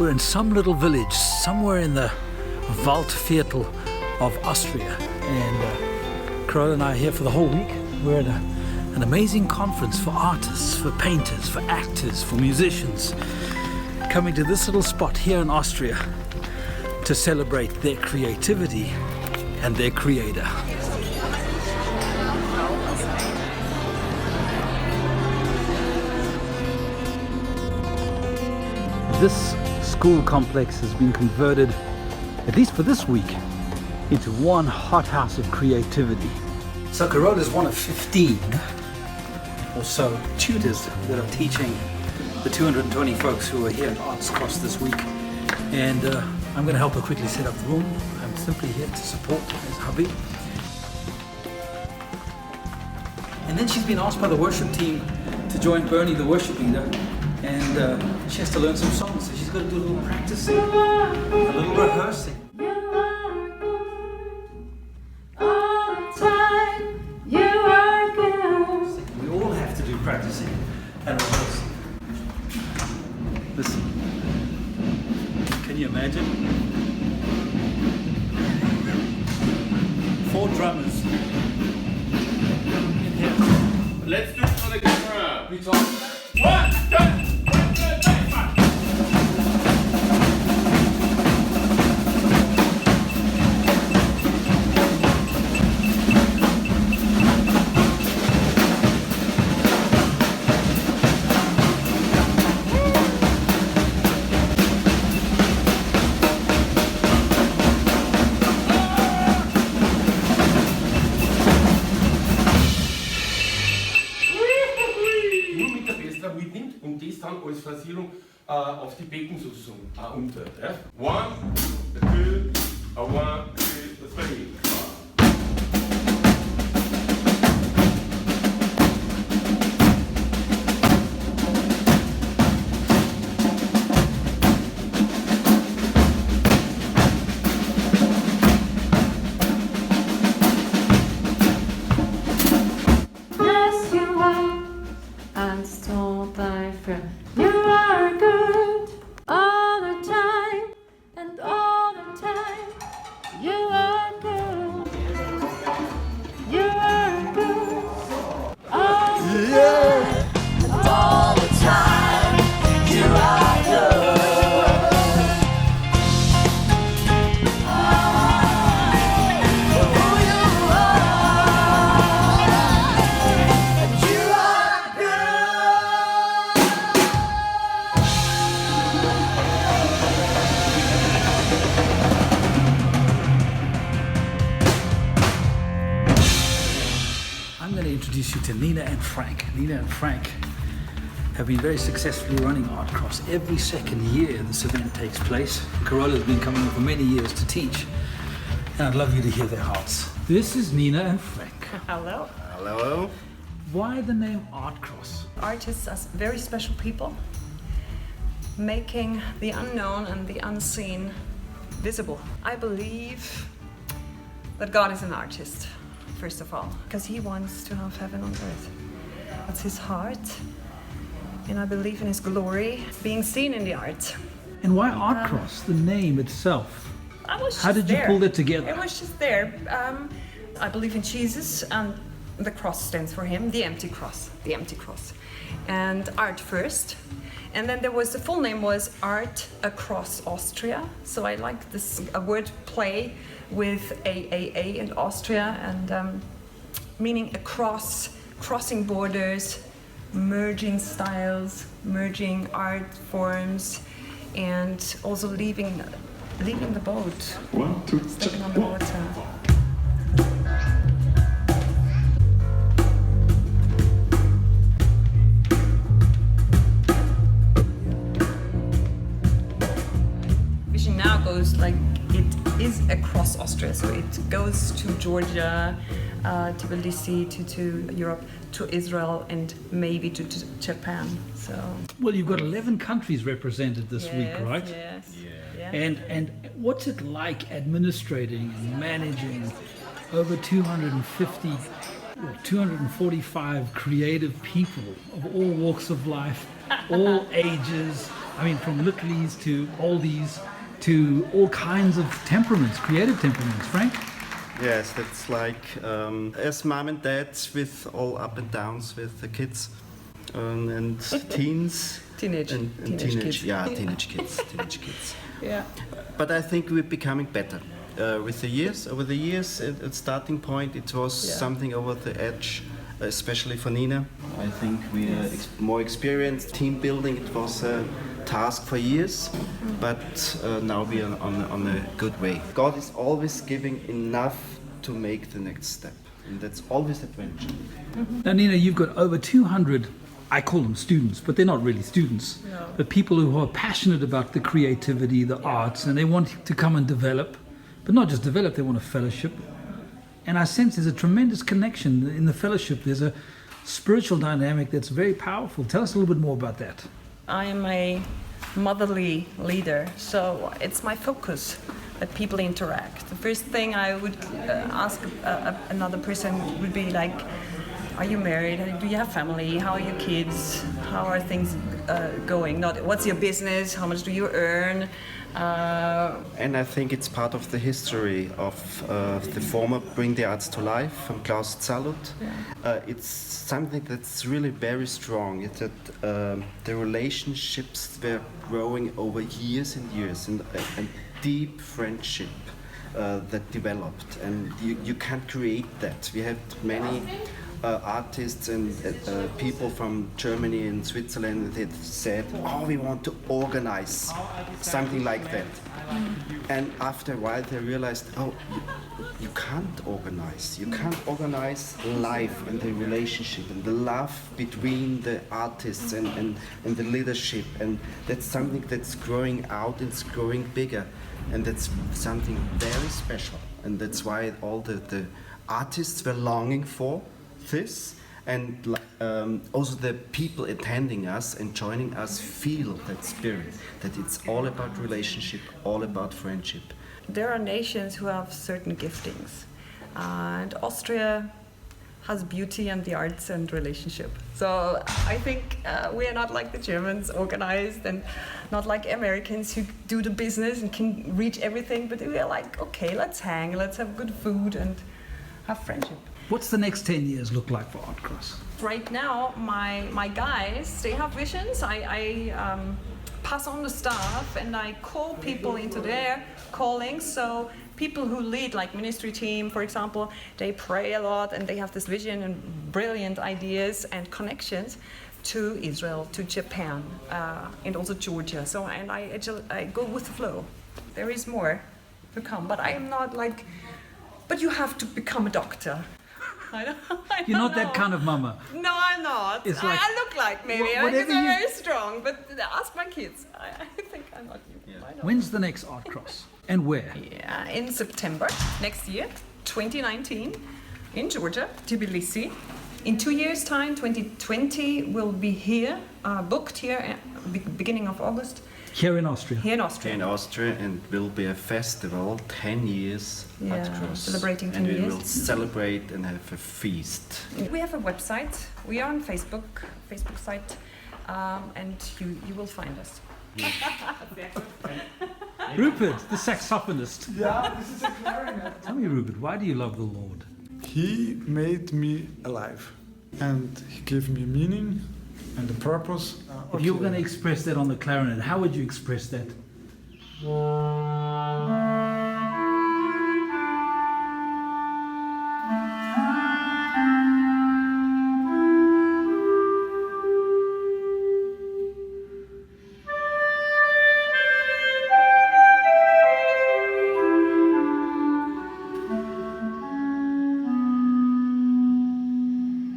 We're in some little village somewhere in the Waldviertel of Austria, and Carola and I are here for the whole week. We're at an amazing conference for artists, for painters, for actors, for musicians, coming to this little spot here in Austria to celebrate their creativity and their creator. This school complex has been converted, at least for this week, into one hothouse of creativity. So Carola is one of 15 or so tutors that are teaching the 220 folks who are here at ARtCROSS this week. And I'm going to help her quickly set up the room. I'm simply here to support as hubby. And then she's been asked by the worship team to join Bernie, the worship leader, and she has to learn some songs, so she's got to do a little practicing, a little rehearsing. We all have to do practicing and rehearsing. Listen, can you imagine? 4 drummers in here. Let's do it for the camera. We talk. 1, 2, 1, 2, 3, 4. Mitnimmt und das dann als Phrasierung auf die Becken sozusagen unter. Ja? 1, 2, 1, 2, 3. You are good all the time, and all the time. You are good. You are good all the time, and all the time. You are good. I'm going to introduce you to Nina and Frank. Nina and Frank have been very successfully running ARtCROSS. Every second year this event takes place. Carola's been coming for many years to teach, and I'd love you to hear their hearts. This is Nina and Frank. Hello. Hello. Why the name ARtCROSS? Artists are very special people, making the unknown and the unseen visible. I believe that God is an artist, first of all, because He wants to have heaven on earth. That's His heart, and I believe in His glory being seen in the art. And why ARtCROSS, the name itself? How did you there. pull it together? It was just there. I believe in Jesus, and the cross stands for Him, the empty cross, and art first. And then there was, the full name was ARtCROSS Austria. So I like this word play with AAA and Austria, and meaning across, crossing borders, merging styles, merging art forms, and also leaving the boat, 1, 2, 3, stepping on the water. Vision now goes like, it is across Austria, so it goes to Georgia, to Tbilisi, to Europe, to Israel, and maybe to Japan. So. Well, you've got 11 countries represented this week, right? Yes. Yeah. And what's it like administrating and managing over 250 or 245 creative people of all walks of life, all ages, I mean, from littlies to oldies to all kinds of temperaments, creative temperaments, Frank? Yes, that's like as mom and dads with all up and downs with the kids and teens. Teenage kids. Yeah, teenage kids. Yeah. But I think we're becoming better with the years. Over the years, at starting point, it was something over the edge, especially for Nina. I think we are more experienced. Team building, it was a task for years, but now we are on a good way. God is always giving enough to make the next step, and that's always adventure. Now, Nina, you've got over 200, I call them students, but they're not really students, but people who are passionate about the creativity, the arts, and they want to come and develop, but not just develop, they want a fellowship. And I sense there's a tremendous connection in the fellowship. There's a spiritual dynamic that's very powerful. Tell us a little bit more about that. I am a motherly leader, so it's my focus that people interact. The first thing I would ask another person would be like, are you married? Do you have family? How are your kids? How are things going? Not what's your business? How much do you earn? And I think it's part of the history of the former Bring the Arts to Life from Klaus Zalut. It's something that's really very strong. It's that the relationships were growing over years and years, and deep friendship that developed. And you can't create that. We had many artists and people from Germany and Switzerland that said, oh, we want to organize something like that. And after a while they realized, oh, you can't organize. You can't organize life and the relationship and the love between the artists and the leadership. And that's something that's growing out and it's growing bigger. And that's something very special. And that's why all the artists were longing for this, and also the people attending us and joining us feel that spirit, that it's all about relationship, all about friendship. There are nations who have certain giftings, and Austria has beauty and the arts and relationship. So I think we are not like the Germans, organized, and not like Americans who do the business and can reach everything, but we are like, okay, let's hang, let's have good food and have friendship. What's the next 10 years look like for ArtCross? Right now, my guys, they have visions. I pass on the stuff and I call people into their calling. So people who lead, like ministry team, for example, they pray a lot and they have this vision and brilliant ideas and connections to Israel, to Japan, and also Georgia. So, and I go with the flow. There is more to come, but I am not like, but you have to become a doctor. I don't You're not know. that kind of mama. No, I'm not. It's like, I look like maybe because whatever I'm you- very strong, but ask my kids. I think I'm not you. I don't. When's the next ArtCross? And where? Yeah, in September next year, 2019, in Georgia, Tbilisi. In 2 years' time, 2020, we'll be here, booked here at beginning of August, Here in Austria. here in Austria. In Austria, and will be a festival, 10 years Yeah, ArtCross. celebrating 10 and we years. will celebrate and have a feast. We have a website. We are on Facebook site, and you will find us. Rupert, the saxophonist. Yeah, this is a clarinet. Tell me, Rupert, why do you love the Lord? He made me alive, and he gave me meaning and a purpose. If you were going to express that on the clarinet, how would you express that?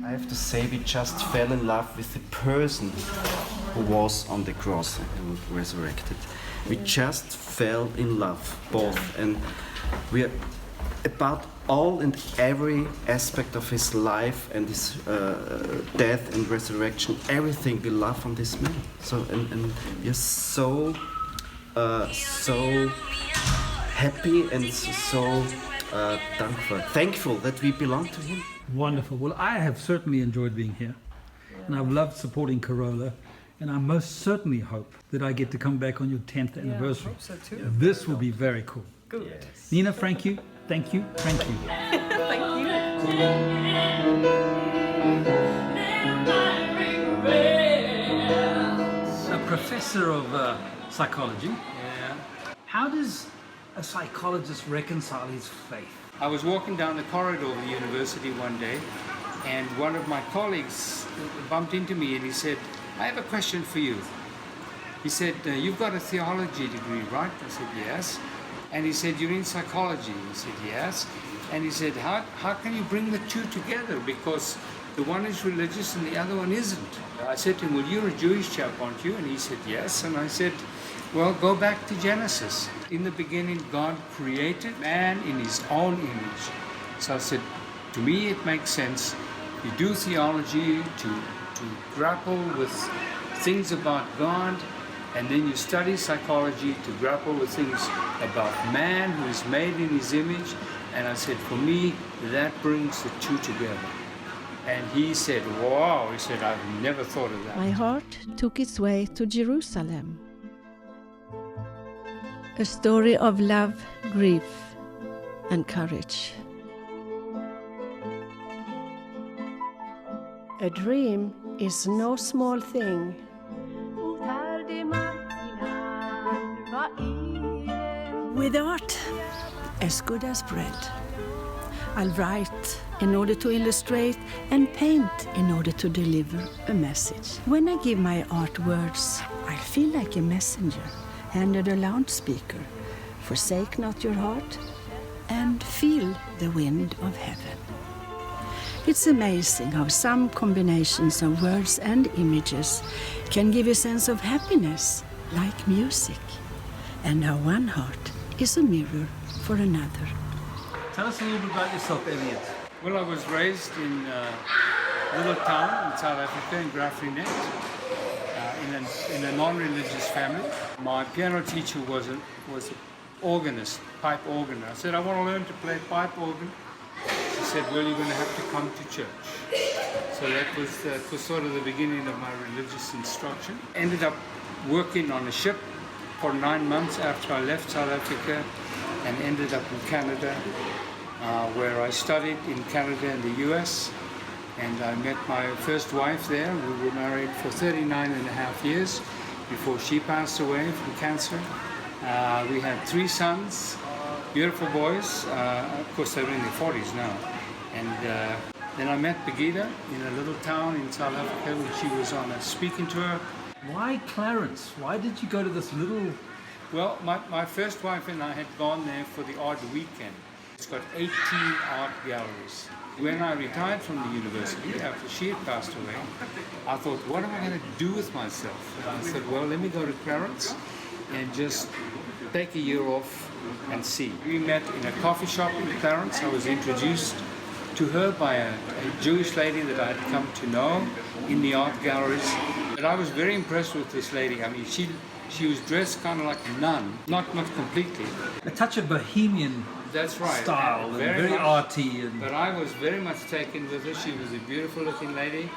I have to say, we just fell in love with the person who was on the cross and resurrected. We just fell in love, both, and we are about all and every aspect of his life and his death and resurrection. Everything we love on this man. So and we are so happy and so thankful that we belong to him. Wonderful. Well, I have certainly enjoyed being here. And I've loved supporting Corolla. And I most certainly hope that I get to come back on your 10th anniversary. I hope so too. This will be very cool. Good. Nina, thank you, thank you, thank you. Thank you. A professor of psychology. How does a psychologist reconcile his faith? I was walking down the corridor of the university one day, and one of my colleagues bumped into me and he said, I have a question for you. He said, you've got a theology degree, right? I said, yes. And he said, you're in psychology? I said, yes. And he said, how can you bring the two together? Because the one is religious and the other one isn't. I said to him, well, you're a Jewish chap, aren't you? And he said, yes. And I said, well, go back to Genesis. In the beginning, God created man in his own image. So I said, to me, it makes sense. You do theology to grapple with things about God, and then you study psychology to grapple with things about man who is made in his image. And I said, for me, that brings the two together. And he said, wow, he said, I've never thought of that. My heart took its way to Jerusalem. A story of love, grief, and courage. A dream is no small thing. With art as good as bread, I'll write in order to illustrate and paint in order to deliver a message. When I give my art words, I feel like a messenger handed a loudspeaker. Forsake not your heart and feel the wind of heaven. It's amazing how some combinations of words and images can give a sense of happiness, like music, and how one heart is a mirror for another. Tell us a little bit about yourself, Elliot. Well, I was raised in a little town in South Africa, in Grafrinet, in a non-religious family. My piano teacher was an organist, pipe organ. I said, I want to learn to play pipe organ. She said, well, you're going to have to come to church. So that was sort of the beginning of my religious instruction. Ended up working on a ship for 9 months after I left South Africa, and ended up in Canada, where I studied in Canada and the US. And I met my first wife there. We were married for 39 and a half years before she passed away from cancer. We had 3 sons, beautiful boys. Of course, they're in their 40s now. And then I met Begida in a little town in South Africa when she was on a speaking tour. Why Clarence? Why did you go to this little... Well, my first wife and I had gone there for the art weekend. It's got 18 art galleries. When I retired from the university, after she had passed away, I thought, what am I going to do with myself? And I said, well, let me go to Clarence and just take a year off and see. We met in a coffee shop in Clarence. I was introduced to her by a Jewish lady that I had come to know in the art galleries. But I was very impressed with this lady. I mean, she was dressed kind of like a nun, not completely. A touch of bohemian That's right. style, and very much, arty. And... But I was very much taken with her. She was a beautiful looking lady,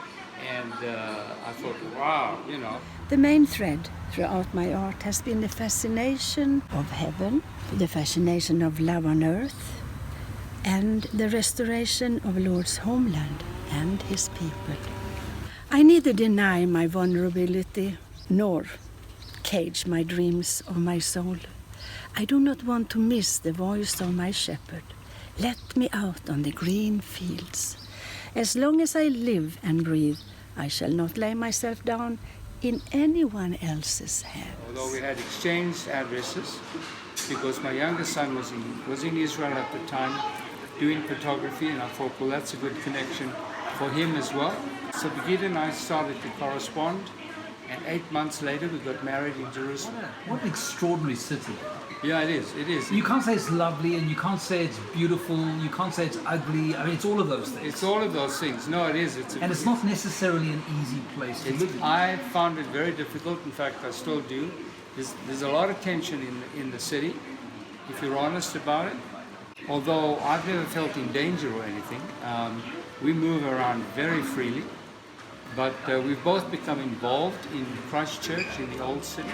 and I thought, wow, you know. The main thread throughout my art has been the fascination of heaven, the fascination of love on earth, and the restoration of Lord's homeland and his people. I neither deny my vulnerability nor cage my dreams of my soul. I do not want to miss the voice of my shepherd. Let me out on the green fields. As long as I live and breathe, I shall not lay myself down in anyone else's hands. Although we had exchanged addresses, because my youngest son was in Israel at the time doing photography, and I thought, well, that's a good connection for him as well. So Begida and I started to correspond, and 8 months later we got married in Jerusalem. What an extraordinary city. Yeah, it is. It is. You can't say it's lovely, and you can't say it's beautiful, you can't say it's ugly. I mean, it's all of those things. It's all of those things. No, it is. And it's not necessarily an easy place to live. I found it very difficult. In fact, I still do. There's a lot of tension in the city, if you're honest about it. Although I've never felt in danger or anything. We move around very freely. But we've both become involved in Christchurch in the Old City.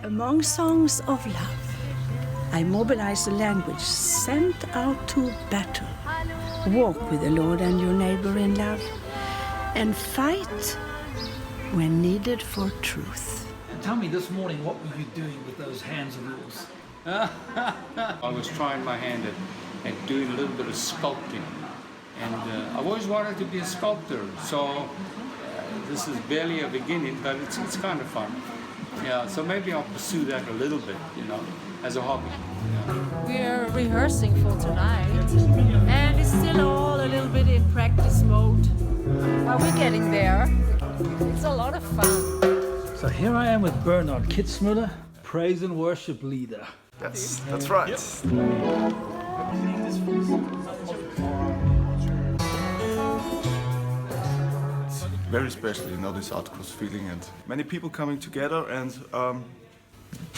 Among songs of love, I mobilize the language sent out to battle. Walk with the Lord and your neighbor in love, and fight when needed for truth. Tell me this morning, what were you doing with those hands of yours? I was trying my hand at doing a little bit of sculpting. And I've always wanted to be a sculptor, so this is barely a beginning, but it's kind of fun. Yeah, so maybe I'll pursue that a little bit, you know, as a hobby. Yeah. We're rehearsing for tonight, and it's still all a little bit in practice mode. But we're getting there. It's a lot of fun. So here I am with Bernhard Kitzmüller, praise and worship leader. That's right. Yep. Very special, you know, this ARtCross feeling and many people coming together, and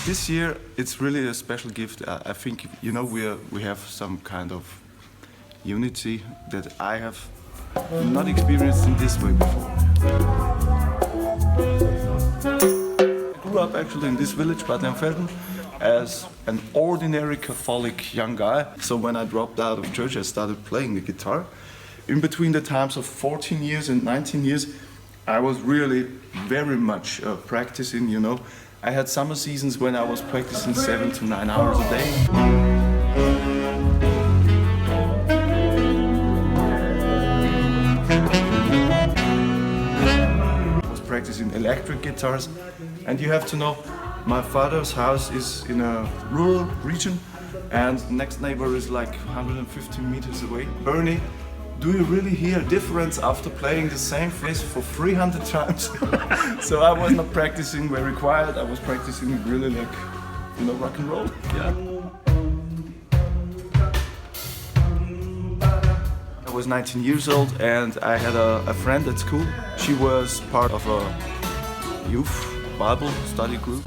this year it's really a special gift. I think, you know, we have some kind of unity that I have not experienced in this way before. I grew up actually in this village, Bad Emfelden, as an ordinary Catholic young guy. So when I dropped out of church, I started playing the guitar. In between the times of 14 years and 19 years, I was really very much practicing, you know. I had summer seasons when I was practicing 7 to 9 hours a day. I was practicing electric guitars, and you have to know, my father's house is in a rural region, and next neighbor is like 150 meters away. Bernie, do you really hear a difference after playing the same face for 300 times? So I was not practicing very quiet, I was practicing really like, you know, rock and roll. Yeah. I was 19 years old and I had a friend at school. She was part of a youth Bible study group.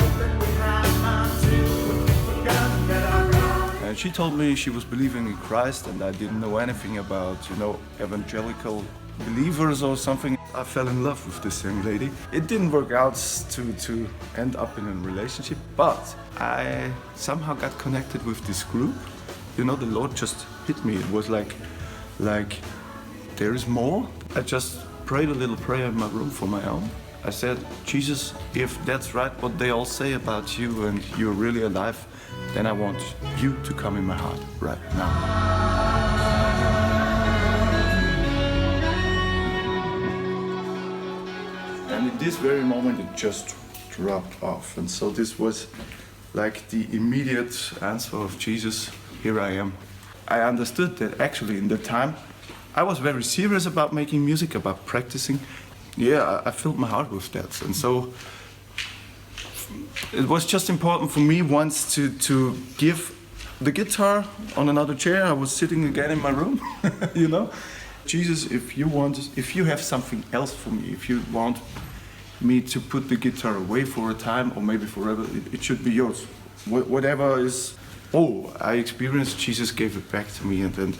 And she told me she was believing in Christ, and I didn't know anything about, you know, evangelical believers or something. I fell in love with this young lady. It didn't work out to end up in a relationship, but I somehow got connected with this group. You know, the Lord just hit me. It was like there is more. I just prayed a little prayer in my room for my own. I said, Jesus, if that's right what they all say about you and you're really alive, then I want you to come in my heart right now. And in this very moment, it just dropped off. And so this was like the immediate answer of Jesus, here I am. I understood that actually in the time, I was very serious about making music, about practicing. Yeah, I filled my heart with that. And so it was just important for me once to give the guitar on another chair. I was sitting again in my room, you know. Jesus, if you have something else for me, if you want me to put the guitar away for a time or maybe forever, it should be yours. Whatever is. Oh, I experienced Jesus gave it back to me, and then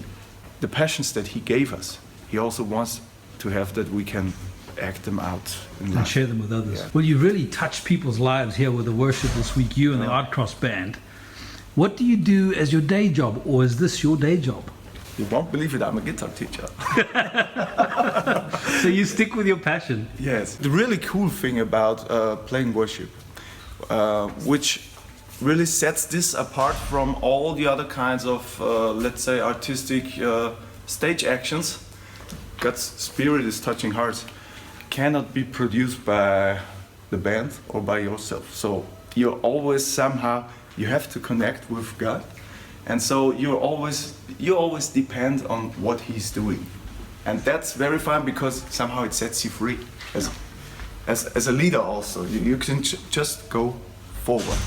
the passions that he gave us, he also wants to have that we can act them out and share them with others. Yeah. Well, you really touched people's lives here with the worship this week, you and the ArtCross Band. What do you do as your day job, or is this your day job? You won't believe it, I'm a guitar teacher. So you stick with your passion? Yes. The really cool thing about playing worship, which really sets this apart from all the other kinds of, let's say, artistic stage actions, God's Spirit is touching hearts, cannot be produced by the band or by yourself. So you're always somehow, you have to connect with God, and so you always depend on what He's doing, and that's very fun because somehow it sets you free as a leader. Also, you can just go forward.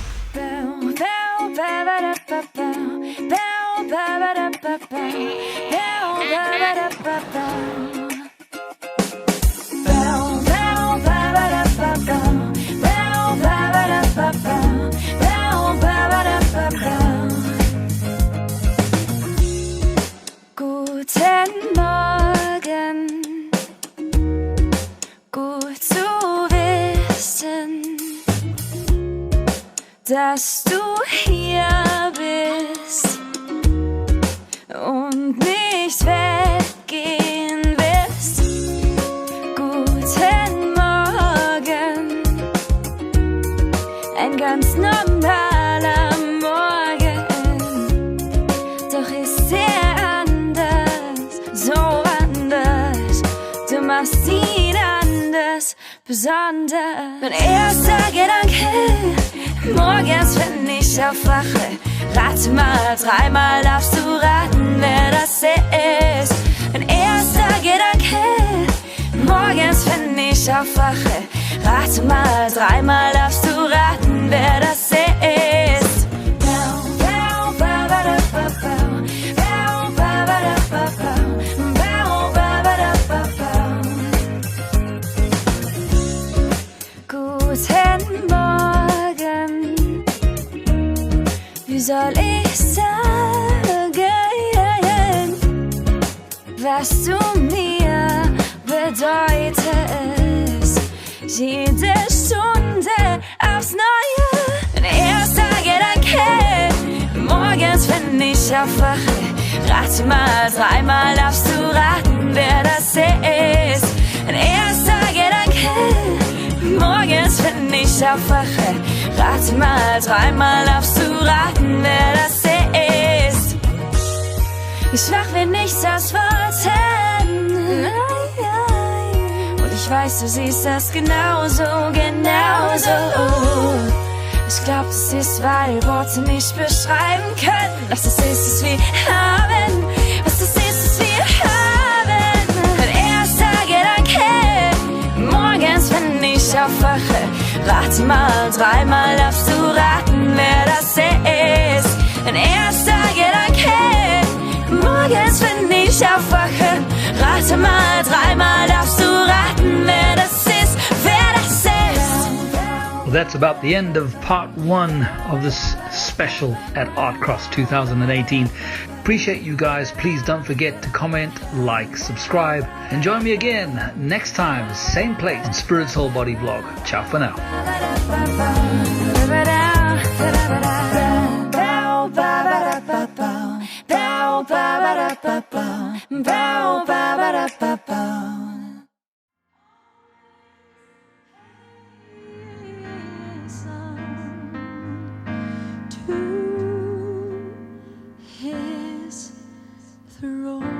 Guten Morgen, guten besonders. Mein erster Gedanke, morgens, wenn ich aufwache, rate mal, 3-mal darfst du raten, wer das ist. Mein erster Gedanke, morgens, wenn ich aufwache, rate mal, 3-mal darfst du raten, wer das ist. Guten Morgen, wie soll ich sagen, was du mir bedeutest, jede Stunde aufs Neue. Mein erster Gedanke, morgens, wenn ich aufwache, rate mal, 3-mal darfst du raten, wer das ist. Mein erster Gedanke, morgens, wenn ich aufwache, rate mal, 3-mal darfst du raten, wer das ist. Ich wach mir nichts aus Worten, und ich weiß, du siehst das genauso. Ich glaub, es ist, weil Worte nicht beschreiben können, was es ist, was wir haben, was es ist, was wir haben. Mein erster Gedanke, morgens, wenn ich aufwache, rate mal, 3-mal darfst du raten, wer das ist. Mein erster Gedanke, morgens, wenn ich aufwache, rate mal, 3-mal darfst du raten, wer das ist, wer das ist. Well, that's about the end of part 1 of this special at ArtCross 2018. Appreciate you guys. Please don't forget to comment, like, subscribe, and join me again next time, same place, on Spirit Soul Body Vlog. Ciao for now. To his throne.